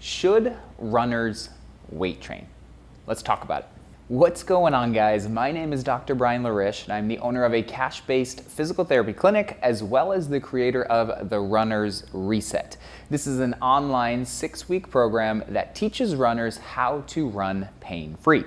Should runners weight train? Let's talk about it. What's going on, guys? My name is Dr. Brian Larish, and I'm the owner of a cash-based physical therapy clinic, as well as the creator of the Runner's Reset. This is an online 6-week program that teaches runners how to run pain-free.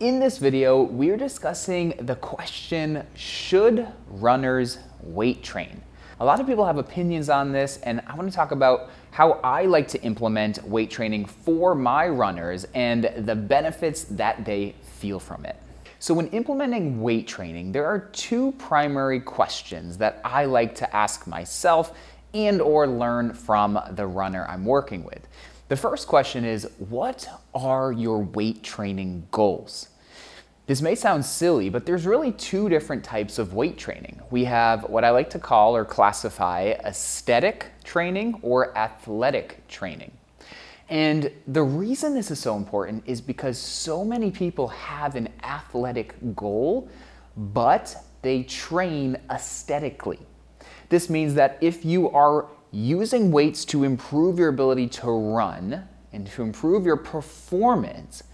In this video, we're discussing the question, should runners weight train? A lot of people have opinions on this, and I want to talk about how I like to implement weight training for my runners and the benefits that they feel from it. So when implementing weight training, there are two primary questions that I like to ask myself and or learn from the runner I'm working with. The first question is, what are your weight training goals? This may sound silly, but there's really two different types of weight training. We have what I like to call or classify aesthetic training or athletic training. And the reason this is so important is because so many people have an athletic goal, but they train aesthetically. This means that if you are using weights to improve your ability to run and to improve your performance,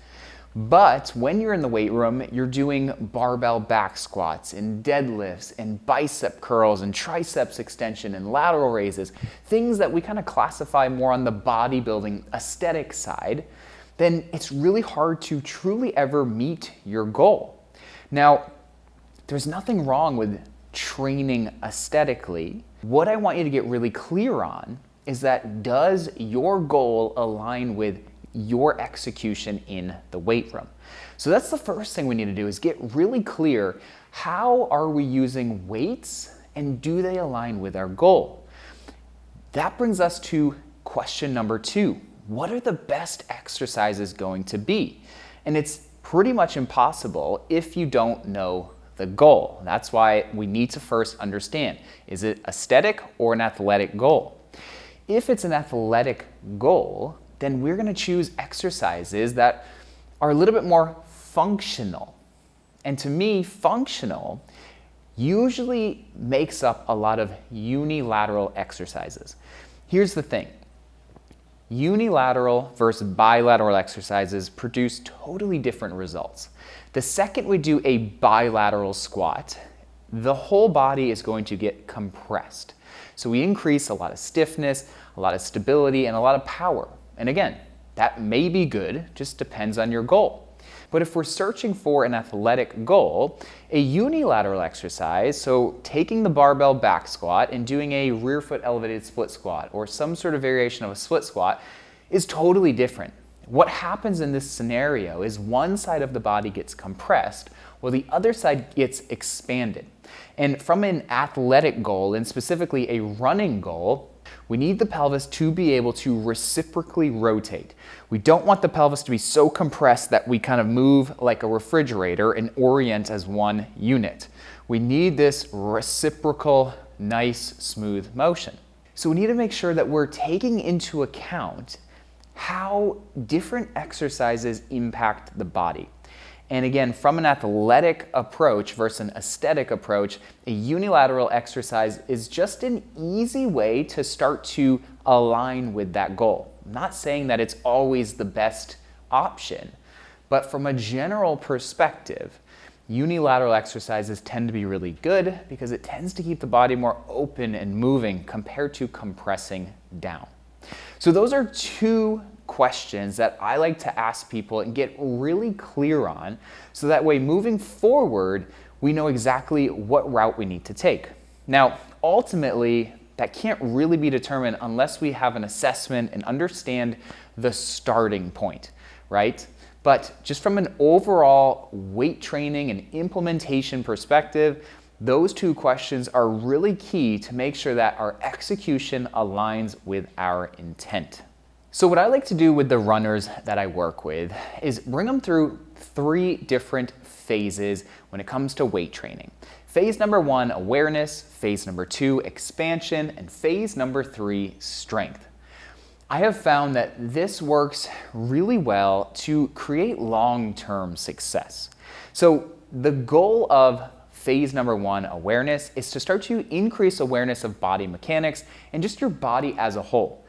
but when you're in the weight room, you're doing barbell back squats and deadlifts and bicep curls and triceps extension and lateral raises, things that we kind of classify more on the bodybuilding aesthetic side, then it's really hard to truly ever meet your goal. Now, there's nothing wrong with training aesthetically. What I want you to get really clear on is that, does your goal align with your execution in the weight room? So that's the first thing we need to do, is get really clear, how are we using weights and do they align with our goal? That brings us to question number 2. What are the best exercises going to be? And it's pretty much impossible if you don't know the goal. That's why we need to first understand, is it aesthetic or an athletic goal? If it's an athletic goal, then we're going to choose exercises that are a little bit more functional. And to me, functional usually makes up a lot of unilateral exercises. Here's the thing. Unilateral versus bilateral exercises produce totally different results. The second we do a bilateral squat, the whole body is going to get compressed. So we increase a lot of stiffness, a lot of stability, and a lot of power. And again, that may be good, just depends on your goal. But if we're searching for an athletic goal, a unilateral exercise, so taking the barbell back squat and doing a rear foot elevated split squat or some sort of variation of a split squat, is totally different. What happens in this scenario is one side of the body gets compressed while the other side gets expanded. And from an athletic goal, and specifically a running goal, we need the pelvis to be able to reciprocally rotate. We don't want the pelvis to be so compressed that we kind of move like a refrigerator and orient as one unit. We need this reciprocal, nice, smooth motion. So we need to make sure that we're taking into account how different exercises impact the body. And again, from an athletic approach versus an aesthetic approach, a unilateral exercise is just an easy way to start to align with that goal. I'm not saying that it's always the best option, but from a general perspective, unilateral exercises tend to be really good because it tends to keep the body more open and moving compared to compressing down. So those are two questions that I like to ask people and get really clear on, so that way moving forward, we know exactly what route we need to take. Now, ultimately, that can't really be determined unless we have an assessment and understand the starting point, right? But just from an overall weight training and implementation perspective, those two questions are really key to make sure that our execution aligns with our intent. So what I like to do with the runners that I work with is bring them through 3 different phases when it comes to weight training. Phase number 1, awareness. Phase number 2, expansion. And phase number 3, strength. I have found that this works really well to create long-term success. So the goal of phase number 1, awareness, is to start to increase awareness of body mechanics and just your body as a whole.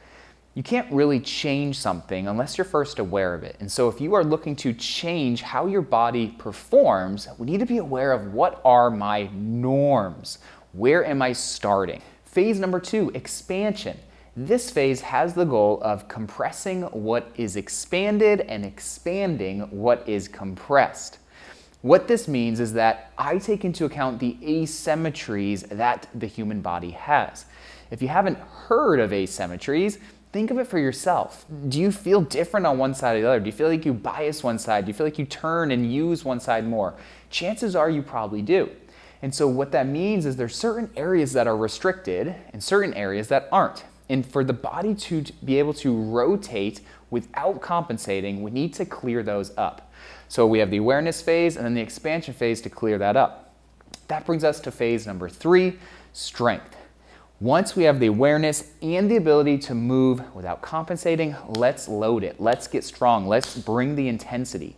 You can't really change something unless you're first aware of it. And so if you are looking to change how your body performs, we need to be aware of what are my norms? Where am I starting? Phase number 2, expansion. This phase has the goal of compressing what is expanded and expanding what is compressed. What this means is that I take into account the asymmetries that the human body has. If you haven't heard of asymmetries, think of it for yourself. Do you feel different on one side or the other? Do you feel like you bias one side? Do you feel like you turn and use one side more? Chances are you probably do. And so what that means is there's certain areas that are restricted and certain areas that aren't. And for the body to be able to rotate without compensating, we need to clear those up. So we have the awareness phase and then the expansion phase to clear that up. That brings us to phase number 3, strength. Once we have the awareness and the ability to move without compensating, let's load it. Let's get strong. Let's bring the intensity.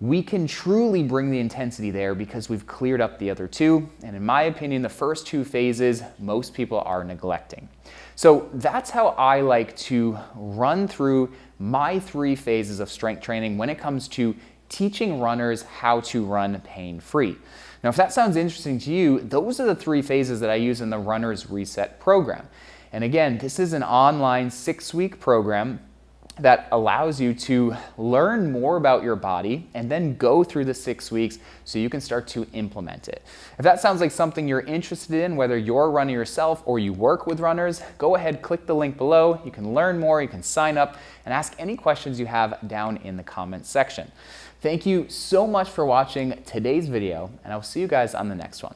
We can truly bring the intensity there because we've cleared up the other 2. And in my opinion, the first 2 phases, most people are neglecting. So that's how I like to run through my 3 phases of strength training when it comes to teaching runners how to run pain-free. Now, if that sounds interesting to you, those are the 3 phases that I use in the Runner's Reset program. And again, this is an online 6-week program that allows you to learn more about your body and then go through the 6 weeks so you can start to implement it. If that sounds like something you're interested in, whether you're running yourself or you work with runners, go ahead, click the link below. You can learn more, you can sign up, and ask any questions you have down in the comments section. Thank you so much for watching today's video, and I'll see you guys on the next one.